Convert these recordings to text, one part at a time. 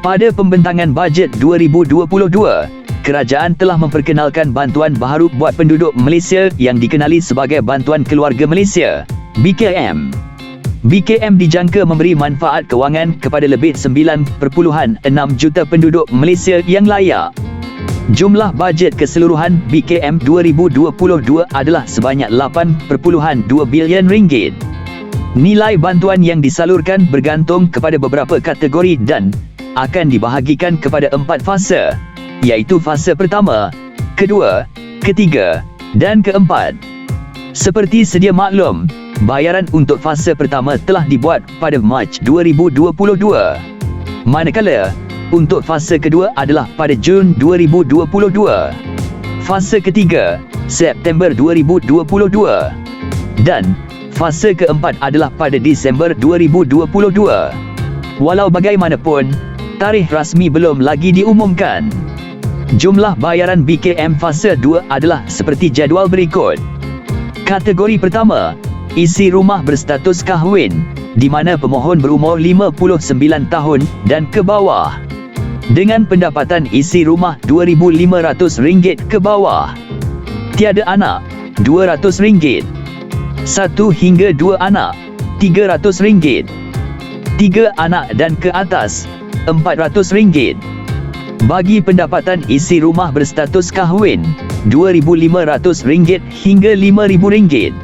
Pada pembentangan bajet 2022, kerajaan telah memperkenalkan bantuan baharu buat penduduk Malaysia yang dikenali sebagai Bantuan Keluarga Malaysia, BKM. BKM dijangka memberi manfaat kewangan kepada lebih 9.6 juta penduduk Malaysia yang layak. Jumlah bajet keseluruhan BKM 2022 adalah sebanyak 8.2 bilion ringgit. Nilai bantuan yang disalurkan bergantung kepada beberapa kategori dan akan dibahagikan kepada 4 fasa, iaitu fasa pertama, kedua, ketiga dan keempat. Seperti sedia maklum, bayaran untuk fasa pertama telah dibuat pada Mac 2022. Manakala, untuk fasa kedua adalah pada Jun 2022. Fasa ketiga, September 2022. Dan fasa keempat adalah pada Disember 2022. Walau bagaimanapun, tarikh rasmi belum lagi diumumkan. Jumlah bayaran BKM fasa 2 adalah seperti jadual berikut. Kategori pertama, isi rumah berstatus kahwin, di mana pemohon berumur 59 tahun dan ke bawah. Dengan pendapatan isi rumah RM2,500 ke bawah. Tiada anak, RM200. 1 hingga 2 anak, RM300. 3 anak dan ke atas, RM400. Bagi pendapatan isi rumah berstatus kahwin, RM2,500 hingga RM5,000.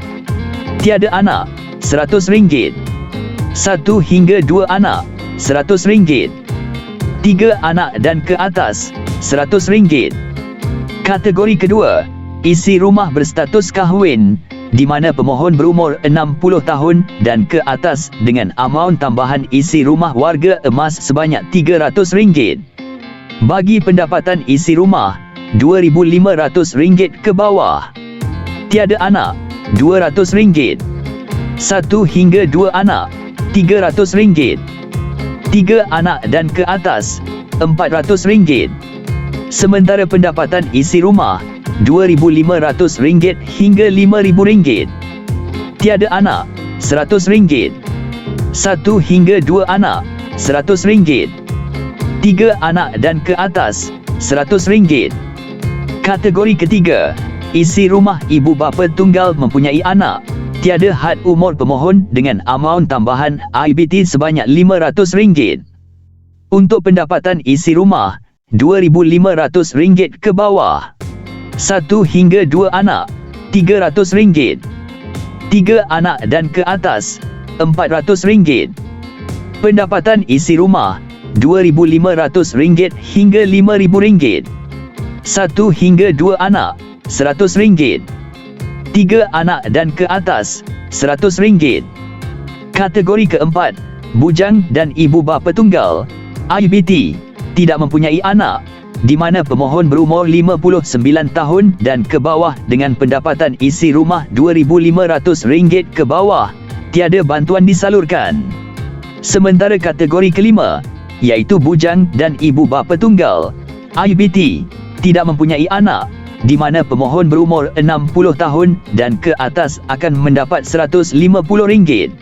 Tiada anak, RM100. 1 hingga 2 anak, RM100. 3 anak dan ke atas, RM100. Kategori kedua, isi rumah berstatus kahwin, di mana pemohon berumur 60 tahun dan ke atas dengan amaun tambahan isi rumah warga emas sebanyak RM300. Bagi pendapatan isi rumah, RM2,500 ke bawah. Tiada anak, RM200. 1 hingga 2 anak, RM300. 3 anak dan ke atas, RM400. Sementara pendapatan isi rumah, RM2,500 hingga RM5,000. Tiada anak, RM100. 1 hingga 2 anak, RM100. 3 anak dan ke atas, RM100. Kategori ketiga, isi rumah ibu bapa tunggal mempunyai anak. Tiada had umur pemohon dengan amaun tambahan IBT sebanyak RM500. Untuk pendapatan isi rumah, RM2,500 ke bawah. 1 hingga 2 anak, RM300. 3 anak dan ke atas, RM400. Pendapatan isi rumah, RM2,500 hingga RM5,000. 1 hingga 2 anak, RM100. 3 anak dan ke atas, RM100. Kategori keempat, bujang dan ibu bapa tunggal, IBT, tidak mempunyai anak, di mana pemohon berumur 59 tahun dan ke bawah dengan pendapatan isi rumah RM2,500 ke bawah, tiada bantuan disalurkan. Sementara kategori kelima, iaitu bujang dan ibu bapa tunggal, IBT, tidak mempunyai anak, di mana pemohon berumur 60 tahun dan ke atas akan mendapat RM150.